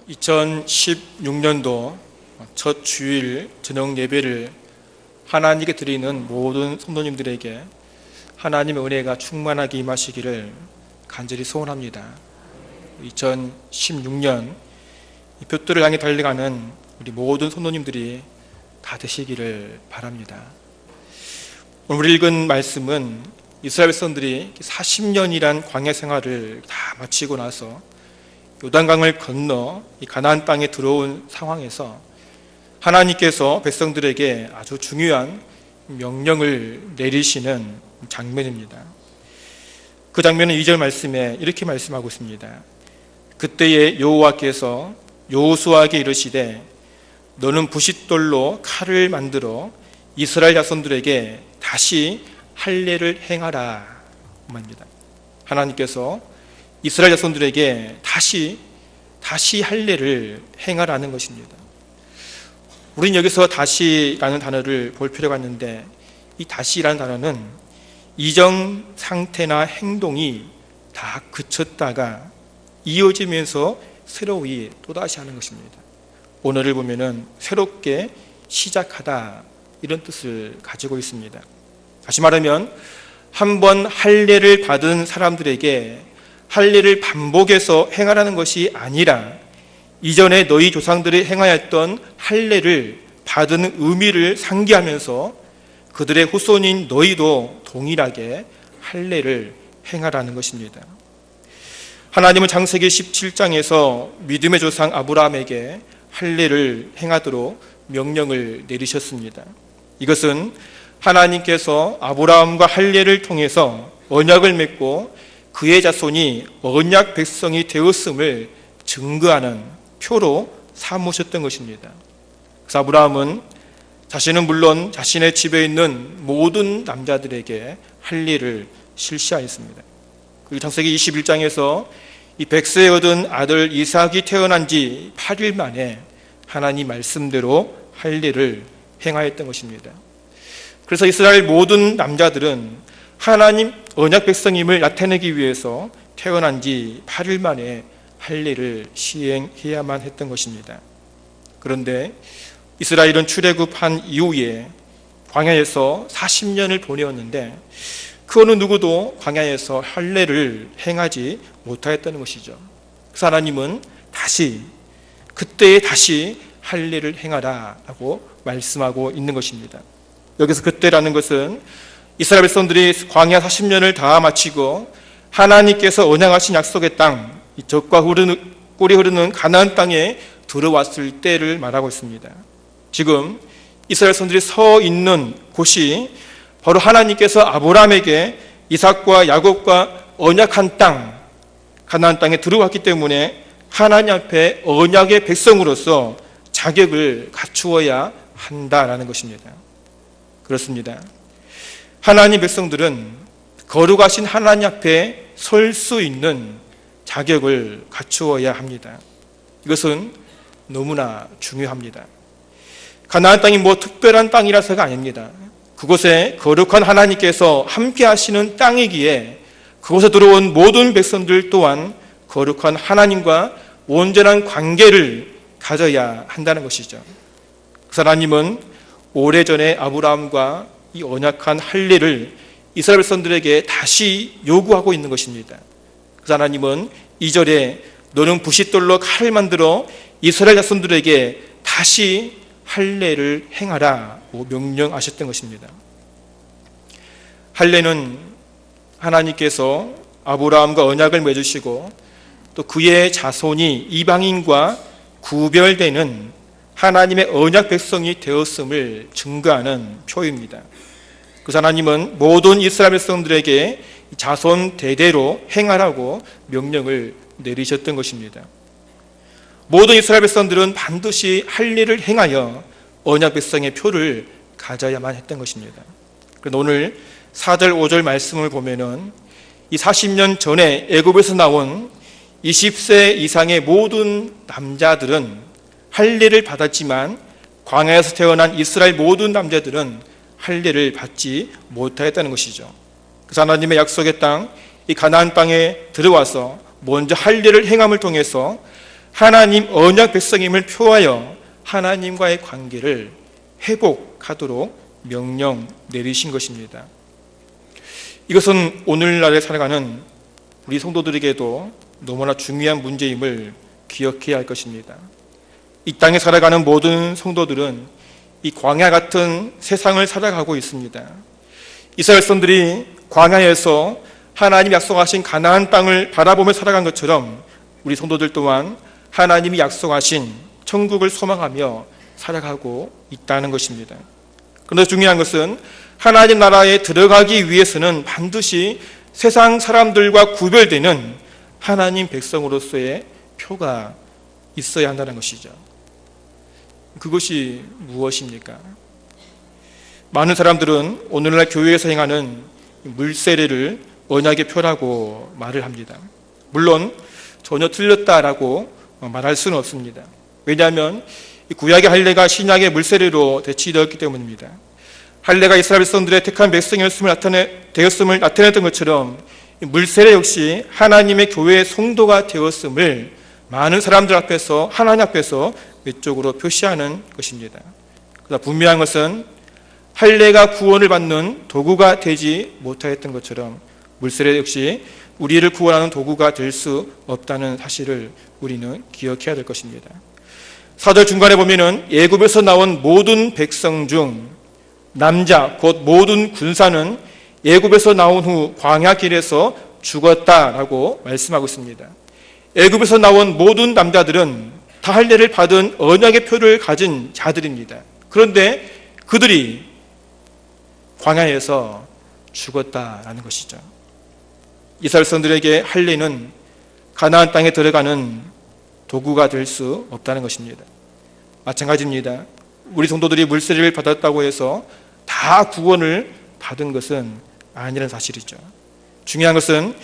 2016년도 첫 주일 저녁 예배를 하나님께 드리는 모든 성도님들에게 하나님의 은혜가 충만하게 임하시기를 간절히 소원합니다. 2016년 이 둯둠을 향해 달려가는 우리 모든 성도님들이 다 되시기를 바랍니다. 오늘 읽은 말씀은 이스라엘 백성들이 40년이란 광야 생활을 다 마치고 나서 요단강을 건너 이 가나안 땅에 들어온 상황에서 하나님께서 백성들에게 아주 중요한 명령을 내리시는 장면입니다. 그 장면은 2절 말씀에 이렇게 말씀하고 있습니다. 그때에 여호와께서 여호수아에게 이르시되 너는 부싯돌로 칼을 만들어 이스라엘 자손들에게 다시 할례를 행하라 말입니다. 하나님께서 이스라엘 자손들에게 다시 할례를 행하라는 것입니다. 우리는 여기서 다시라는 단어를 볼 필요가 있는데, 이 다시라는 단어는 이전 상태나 행동이 다 그쳤다가 이어지면서 새로이 또다시 하는 것입니다. 오늘을 보면은 새롭게 시작하다, 이런 뜻을 가지고 있습니다. 다시 말하면 한번 할례를 받은 사람들에게 할례를 반복해서 행하라는 것이 아니라 이전에 너희 조상들이 행하였던 할례를 받은 의미를 상기하면서 그들의 후손인 너희도 동일하게 할례를 행하라는 것입니다. 하나님은 창세기 17장에서 믿음의 조상 아브라함에게 할례를 행하도록 명령을 내리셨습니다. 이것은 하나님께서 아브라함과 할례를 통해서 언약을 맺고 그의 자손이 언약 백성이 되었음을 증거하는 표로 삼으셨던 것입니다. 그래서 아브라함은 자신은 물론 자신의 집에 있는 모든 남자들에게 할례를 실시하였습니다. 그리고 창세기 21장에서 이 100세에 얻은 아들 이삭이 태어난 지 8일 만에 하나님 말씀대로 할례를 행하였던 것입니다. 그래서 이스라엘 모든 남자들은 하나님 언약 백성임을 나타내기 위해서 태어난 지 8일 만에 할례를 시행해야만 했던 것입니다. 그런데 이스라엘은 출애굽한 이후에 광야에서 40년을 보내었는데 그 어느 누구도 광야에서 할례를 행하지 못하였다는 것이죠. 그래서 하나님은 그때에 다시 할례를 행하라 라고 말씀하고 있는 것입니다. 여기서 그때라는 것은 이스라엘 백성들이 광야 40년을 다 마치고 하나님께서 언약하신 약속의 땅, 젖과 꿀이 흐르는 가나안 땅에 들어왔을 때를 말하고 있습니다. 지금 이스라엘 백성들이 서 있는 곳이 바로 하나님께서 아브라함에게 이삭과 야곱과 언약한 땅, 가나안 땅에 들어왔기 때문에 하나님 앞에 언약의 백성으로서 자격을 갖추어야 한다라는 것입니다. 그렇습니다. 하나님 백성들은 거룩하신 하나님 앞에 설 수 있는 자격을 갖추어야 합니다. 이것은 너무나 중요합니다. 가나안 땅이 특별한 땅이라서가 아닙니다. 그곳에 거룩한 하나님께서 함께 하시는 땅이기에 그곳에 들어온 모든 백성들 또한 거룩한 하나님과 온전한 관계를 가져야 한다는 것이죠. 그 하나님은 오래전에 아브라함과 이 언약한 할례를 이스라엘 백성들에게 다시 요구하고 있는 것입니다. 그 하나님은 2절에 너는 부싯돌로 칼을 만들어 이스라엘 자손들에게 다시 할례를 행하라고 명령하셨던 것입니다. 할례는 하나님께서 아브라함과 언약을 맺으시고 또 그의 자손이 이방인과 구별되는 하나님의 언약 백성이 되었음을 증거하는 표입니다. 그래서 하나님은 모든 이스라엘 백성들에게 자손 대대로 행하라고 명령을 내리셨던 것입니다. 모든 이스라엘 백성들은 반드시 할례를 행하여 언약 백성의 표를 가져야만 했던 것입니다. 그런데 오늘 4절 5절 말씀을 보면은 이 40년 전에 애굽에서 나온 20세 이상의 모든 남자들은 할례를 받았지만 광야에서 태어난 이스라엘 모든 남자들은 할례를 받지 못하였다는 것이죠. 그래서 하나님의 약속의 땅, 이 가나안 땅에 들어와서 먼저 할례를 행함을 통해서 하나님 언약 백성임을 표하여 하나님과의 관계를 회복하도록 명령 내리신 것입니다. 이것은 오늘날에 살아가는 우리 성도들에게도 너무나 중요한 문제임을 기억해야 할 것입니다. 이 땅에 살아가는 모든 성도들은 이 광야 같은 세상을 살아가고 있습니다. 이스라엘 백성들이 광야에서 하나님이 약속하신 가나안 땅을 바라보며 살아간 것처럼 우리 성도들 또한 하나님이 약속하신 천국을 소망하며 살아가고 있다는 것입니다. 그런데 중요한 것은 하나님 나라에 들어가기 위해서는 반드시 세상 사람들과 구별되는 하나님 백성으로서의 표가 있어야 한다는 것이죠. 그것이 무엇입니까? 많은 사람들은 오늘날 교회에서 행하는 물세례를 언약의 표라고 말을 합니다. 물론 전혀 틀렸다라고 말할 수는 없습니다. 왜냐하면 구약의 할례가 신약의 물세례로 대치되었기 때문입니다. 할례가 이스라엘 백성들의 택한 백성이었음을 나타냈던 것처럼 물세례 역시 하나님의 교회의 성도가 되었음을 많은 사람들 앞에서 하나님 앞에서 외적으로 표시하는 것입니다. 그러나 분명한 것은 할례가 구원을 받는 도구가 되지 못하였던 것처럼 물세례 역시 우리를 구원하는 도구가 될 수 없다는 사실을 우리는 기억해야 될 것입니다. 4절 중간에 보면은 애굽에서 나온 모든 백성 중 남자 곧 모든 군사는 애굽에서 나온 후 광야 길에서 죽었다라고 말씀하고 있습니다. 애굽에서 나온 모든 남자들은 다 할례를 받은 언약의 표를 가진 자들입니다. 그런데 그들이 광야에서 죽었다라는 것이죠. 이스라엘 백성들에게 할례는 가나안 땅에 들어가는 도구가 될 수 없다는 것입니다. 마찬가지입니다. 우리 성도들이 물세례를 받았다고 해서 다 구원을 받은 것은 아니라는 사실이죠. 중요한 것은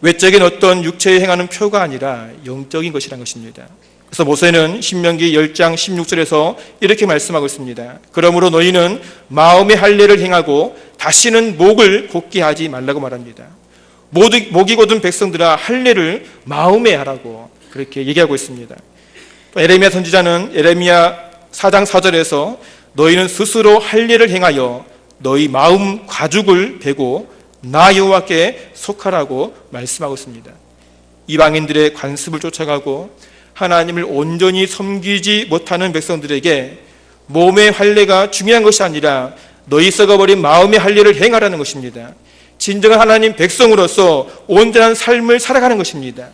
외적인 어떤 육체에 행하는 표가 아니라 영적인 것이라는 것입니다. 그래서 모세는 신명기 10장 16절에서 이렇게 말씀하고 있습니다. 그러므로 너희는 마음의 할례를 행하고 다시는 목을 곧게 하지 말라고 말합니다. 목이 곧은 백성들아 할례를 마음에 하라고 그렇게 얘기하고 있습니다. 에레미야 선지자는 에레미야 4장 4절에서 너희는 스스로 할례를 행하여 너희 마음 가죽을 베고 나 여호와께 속하라고 말씀하고 있습니다. 이방인들의 관습을 쫓아가고 하나님을 온전히 섬기지 못하는 백성들에게 몸의 할례가 중요한 것이 아니라 너희 썩어버린 마음의 할례를 행하라는 것입니다. 진정한 하나님 백성으로서 온전한 삶을 살아가는 것입니다.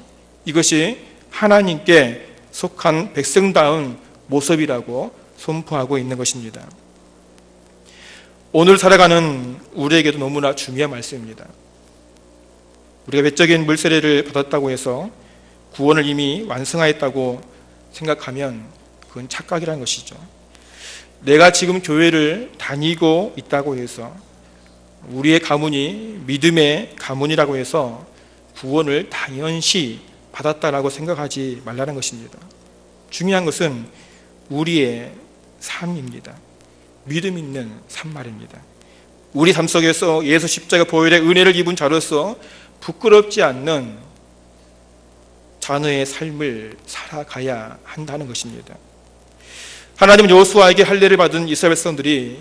이것이 하나님께 속한 백성다운 모습이라고 선포하고 있는 것입니다. 오늘 살아가는 우리에게도 너무나 중요한 말씀입니다. 우리가 외적인 물세례를 받았다고 해서 구원을 이미 완성하였다고 생각하면 그건 착각이라는 것이죠. 내가 지금 교회를 다니고 있다고 해서 우리의 가문이 믿음의 가문이라고 해서 구원을 당연시 받았다라고 생각하지 말라는 것입니다. 중요한 것은 우리의 삶입니다. 믿음 있는 삶 말입니다. 우리 삶 속에서 예수 십자가 보혈의 은혜를 입은 자로서 부끄럽지 않는 자녀의 삶을 살아가야 한다는 것입니다. 하나님은 여호수아에게 할례를 받은 이스라엘 백성들이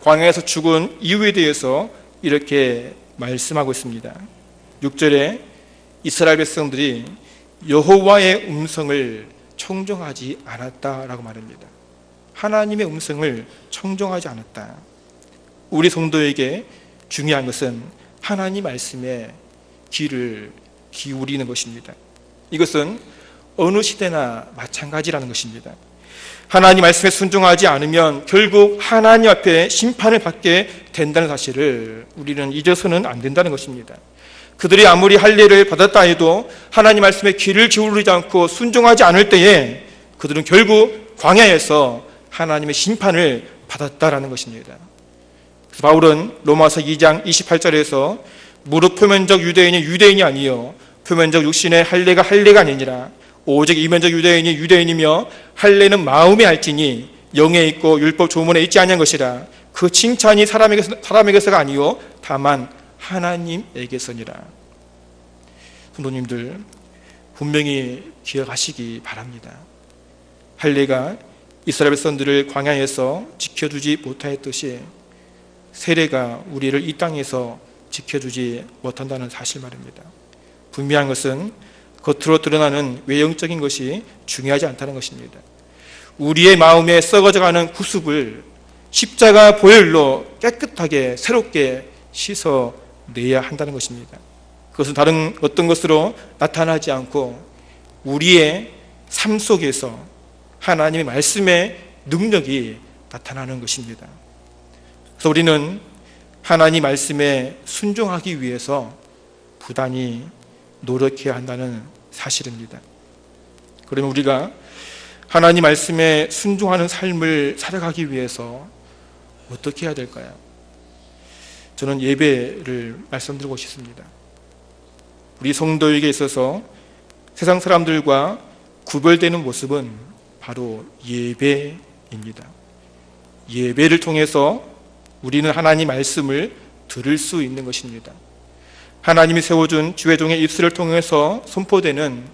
광야에서 죽은 이유에 대해서 이렇게 말씀하고 있습니다. 6절에 이스라엘 백성들이 여호와의 음성을 청종하지 않았다라고 말합니다. 하나님의 음성을 청종하지 않았다. 우리 성도에게 중요한 것은 하나님 말씀에 귀를 기울이는 것입니다. 이것은 어느 시대나 마찬가지라는 것입니다. 하나님 말씀에 순종하지 않으면 결국 하나님 앞에 심판을 받게 된다는 사실을 우리는 잊어서는 안 된다는 것입니다. 그들이 아무리 할례를 받았다 해도 하나님 말씀에 귀를 기울이지 않고 순종하지 않을 때에 그들은 결국 광야에서 하나님의 심판을 받았다라는 것입니다. 그래서 바울은 로마서 2장 28절에서 무릇 표면적 유대인이 유대인이 아니요 표면적 육신의 할례가 할례가 아니니라 오직 이면적 유대인이 유대인이며 할례는 마음에 알지니 영에 있고 율법 조문에 있지 아니한 것이라 그 칭찬이 사람에게서가 아니요 다만 하나님에게서니라. 성도님들, 분명히 기억하시기 바랍니다. 할례가 이스라엘 백성들을 광야에서 지켜주지 못하였듯이 세례가 우리를 이 땅에서 지켜주지 못한다는 사실 말입니다. 분명한 것은 겉으로 드러나는 외형적인 것이 중요하지 않다는 것입니다. 우리의 마음에 썩어져가는 구습을 십자가 보혈로 깨끗하게 새롭게 씻어내야 한다는 것입니다. 그것은 다른 어떤 것으로 나타나지 않고 우리의 삶 속에서 하나님의 말씀의 능력이 나타나는 것입니다. 그래서 우리는 하나님 말씀에 순종하기 위해서 부단히 노력해야 한다는 사실입니다. 그러면 우리가 하나님 말씀에 순종하는 삶을 살아가기 위해서 어떻게 해야 될까요? 저는 예배를 말씀드리고 싶습니다. 우리 성도에게 있어서 세상 사람들과 구별되는 모습은 바로 예배입니다. 예배를 통해서 우리는 하나님 말씀을 들을 수 있는 것입니다. 하나님이 세워준 주의 입술을 통해서 선포되는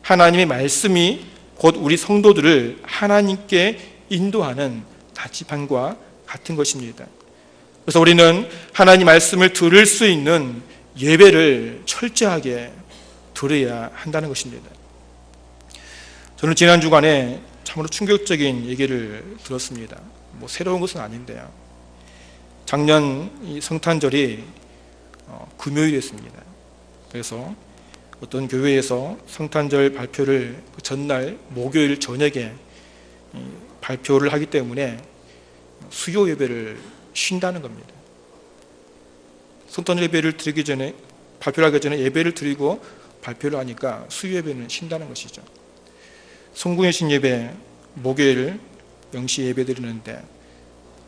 하나님의 말씀이 곧 우리 성도들을 하나님께 인도하는 나치판과 같은 것입니다. 그래서 우리는 하나님 말씀을 들을 수 있는 예배를 철저하게 들어야 한다는 것입니다. 저는 지난 주간에 참으로 충격적인 얘기를 들었습니다. 새로운 것은 아닌데요. 작년 이 성탄절이 금요일이었습니다. 그래서 어떤 교회에서 성탄절 발표를 그 전날 목요일 저녁에 발표를 하기 때문에 수요 예배를 쉰다는 겁니다. 성탄절 예배를 드리기 전에, 발표를 하기 전에 예배를 드리고 발표를 하니까 수요 예배는 쉰다는 것이죠. 성공의 신 예배 목요일 0시 예배 드리는데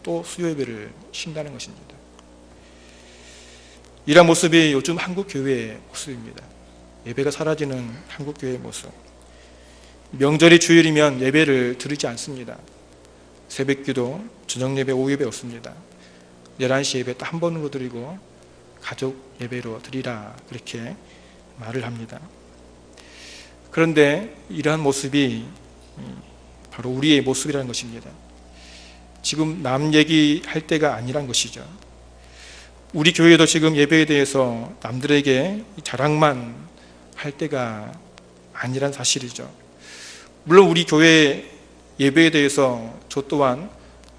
또 수요 예배를 쉰다는 것입니다. 이런 모습이 요즘 한국 교회의 모습입니다. 예배가 사라지는 한국 교회의 모습. 명절이 주일이면 예배를 드리지 않습니다. 새벽기도, 저녁예배, 오후 예배 없습니다. 11시 예배 딱 한 번으로 드리고 가족 예배로 드리라 그렇게 말을 합니다. 그런데 이러한 모습이 바로 우리의 모습이라는 것입니다. 지금 남 얘기할 때가 아니란 것이죠. 우리 교회도 지금 예배에 대해서 남들에게 자랑만 할 때가 아니란 사실이죠. 물론 우리 교회 예배에 대해서 저 또한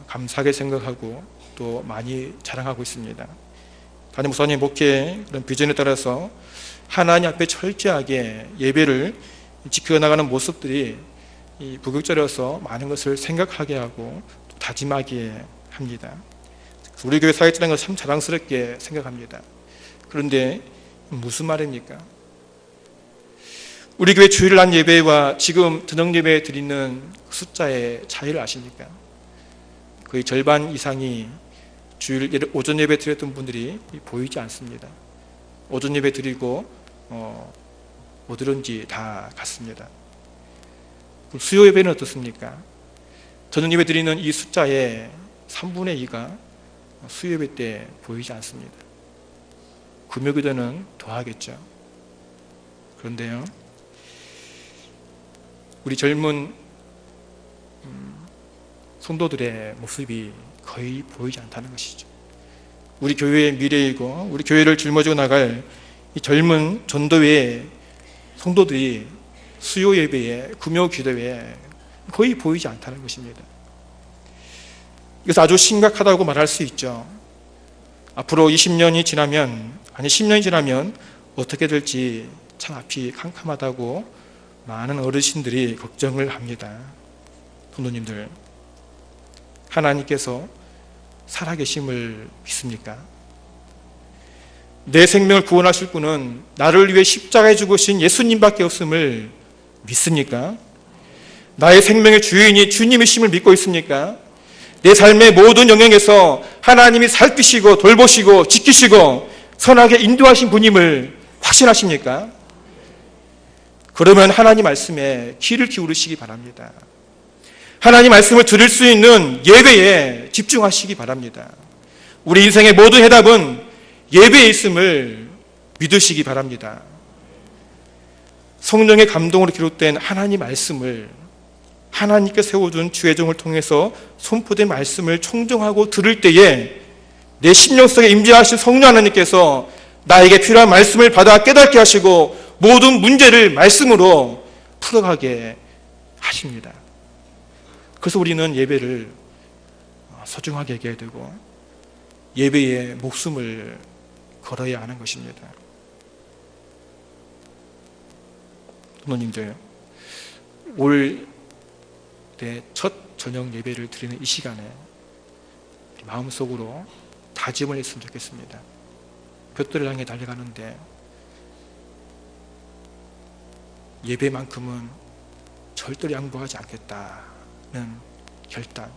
감사하게 생각하고 또 많이 자랑하고 있습니다. 담임 목사님 목회 그런 비전에 따라서 하나님 앞에 철저하게 예배를 지켜나가는 모습들이 이 부교절에서 많은 것을 생각하게 하고 또 다짐하게 합니다. 우리 교회 사역자라는 것을 참 자랑스럽게 생각합니다. 그런데 무슨 말입니까? 우리 교회 주일 날 예배와 지금 저녁 예배 드리는 숫자의 차이를 아십니까? 거의 절반 이상이 주일 오전 예배 드렸던 분들이 보이지 않습니다. 오전 예배 드리고 어디론지 다 갔습니다. 수요 예배는 어떻습니까? 저녁 예배 드리는 이 숫자의 3분의 2가 수요 예배 때 보이지 않습니다. 금요기도는 더하겠죠. 그런데요, 우리 젊은 성도들의 모습이 거의 보이지 않다는 것이죠. 우리 교회의 미래이고 우리 교회를 짊어지고 나갈 이 젊은 전도회의 성도들이 수요 예배에, 금요 기도에 거의 보이지 않다는 것입니다. 이것은 아주 심각하다고 말할 수 있죠. 앞으로 20년이 지나면, 아니 10년이 지나면 어떻게 될지 참 앞이 캄캄하다고 많은 어르신들이 걱정을 합니다. 성도님들, 하나님께서 살아계심을 믿습니까? 내 생명을 구원하실 분은 나를 위해 십자가에 죽으신 예수님밖에 없음을 믿습니까? 나의 생명의 주인이 주님이심을 믿고 있습니까? 내 삶의 모든 영역에서 하나님이 살피시고 돌보시고 지키시고 선하게 인도하신 분임을 확신하십니까? 그러면 하나님 말씀에 귀를 기울이시기 바랍니다. 하나님 말씀을 들을 수 있는 예배에 집중하시기 바랍니다. 우리 인생의 모든 해답은 예배에 있음을 믿으시기 바랍니다. 성령의 감동으로 기록된 하나님 말씀을, 하나님께 세워둔 주의 종을 통해서 선포된 말씀을 청정하고 들을 때에 내 심령 속에 임재하신 성령 하나님께서 나에게 필요한 말씀을 받아 깨닫게 하시고 모든 문제를 말씀으로 풀어가게 하십니다. 그래서 우리는 예배를 소중하게 여겨야 되고 예배에 목숨을 걸어야 하는 것입니다. 부모님들, 올 때 첫 저녁 예배를 드리는 이 시간에 마음속으로 다짐을 했으면 좋겠습니다. 볕들을 향해 달려가는데 예배만큼은 절대로 양보하지 않겠다는 결단.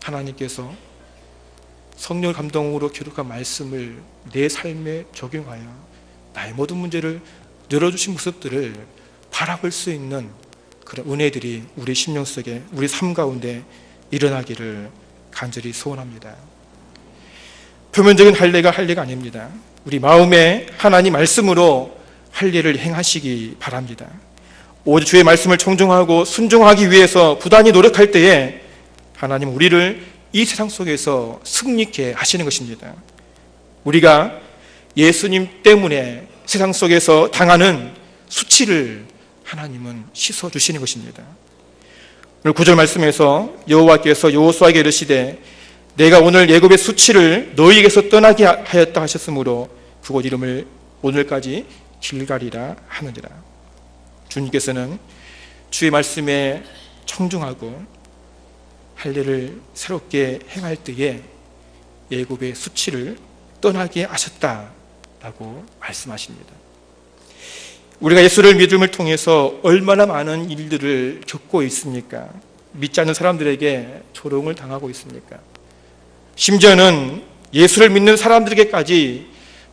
하나님께서 성령 감동으로 기록한 말씀을 내 삶에 적용하여 나의 모든 문제를 열어주신 모습들을 바라볼 수 있는 그런 은혜들이 우리 심령 속에, 우리 삶 가운데 일어나기를 간절히 소원합니다. 표면적인 할례가 할례가 아닙니다. 우리 마음에 하나님 말씀으로 할례를 행하시기 바랍니다. 오직 주의 말씀을 청종하고 순종하기 위해서 부단히 노력할 때에 하나님은 우리를 이 세상 속에서 승리케 하시는 것입니다. 우리가 예수님 때문에 세상 속에서 당하는 수치를 하나님은 씻어주시는 것입니다. 오늘 9절 말씀에서 여호와께서 여호수아에게 이르시되 내가 오늘 애굽의 수치를 너희에게서 떠나게 하였다 하셨으므로 그곳 이름을 오늘까지 길갈이라 하느니라. 주님께서는 주의 말씀에 청중하고 할례를 새롭게 행할 때에 애굽의 수치를 떠나게 하셨다라고 말씀하십니다. 우리가 예수를 믿음을 통해서 얼마나 많은 일들을 겪고 있습니까? 믿지 않는 사람들에게 조롱을 당하고 있습니까? 심지어는 예수를 믿는 사람들에게까지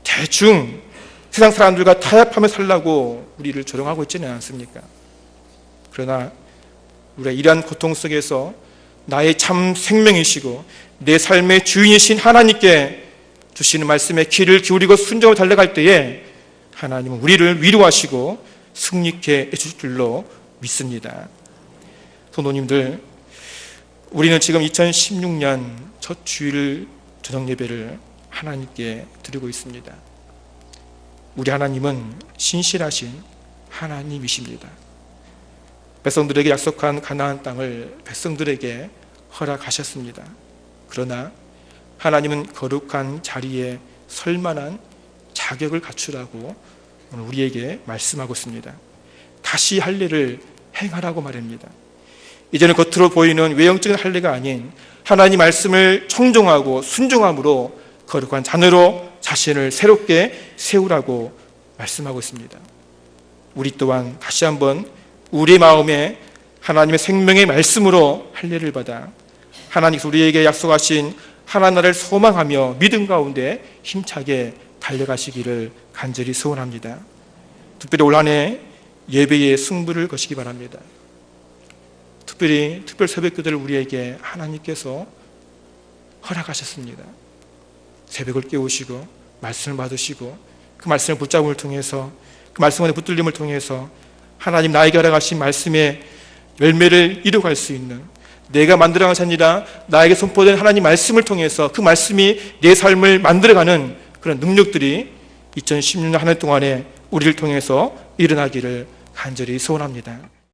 대충 세상 사람들과 타협하며 살라고 우리를 조롱하고 있지는 않습니까? 그러나 우리가 이러한 고통 속에서 나의 참 생명이시고 내 삶의 주인이신 하나님께 주시는 말씀에 귀를 기울이고 순종을 달려갈 때에 하나님은 우리를 위로하시고 승리케 해주실 줄로 믿습니다. 성도님들, 우리는 지금 2016년 첫 주일 저녁 예배를 하나님께 드리고 있습니다. 우리 하나님은 신실하신 하나님이십니다. 백성들에게 약속한 가나안 땅을 백성들에게 허락하셨습니다. 그러나 하나님은 거룩한 자리에 설 만한 자격을 갖추라고 오늘 우리에게 말씀하고 있습니다. 다시 할례를 행하라고 말합니다. 이제는 겉으로 보이는 외형적인 할례가 아닌 하나님 말씀을 청종하고 순종함으로 거룩한 자녀로 자신을 새롭게 세우라고 말씀하고 있습니다. 우리 또한 다시 한번 우리 마음에 하나님의 생명의 말씀으로 할례를 받아 하나님께서 우리에게 약속하신 하나님 나라를 소망하며 믿음 가운데 힘차게 달려가시기를 간절히 소원합니다. 특별히 올 한 해 예배의 승부를 거시기 바랍니다. 특별히 특별 새벽기도를 우리에게 하나님께서 허락하셨습니다. 새벽을 깨우시고 말씀을 받으시고 그 말씀을 붙잡음을 통해서 그 말씀 안에 붙들림을 통해서 하나님 나에게 허락하신 말씀의 열매를 이루어갈 수 있는, 내가 만들어간 것이 아니라 나에게 선포된 하나님 말씀을 통해서 그 말씀이 내 삶을 만들어가는 그런 능력들이 2016년 한 해 동안에 우리를 통해서 일어나기를 간절히 소원합니다.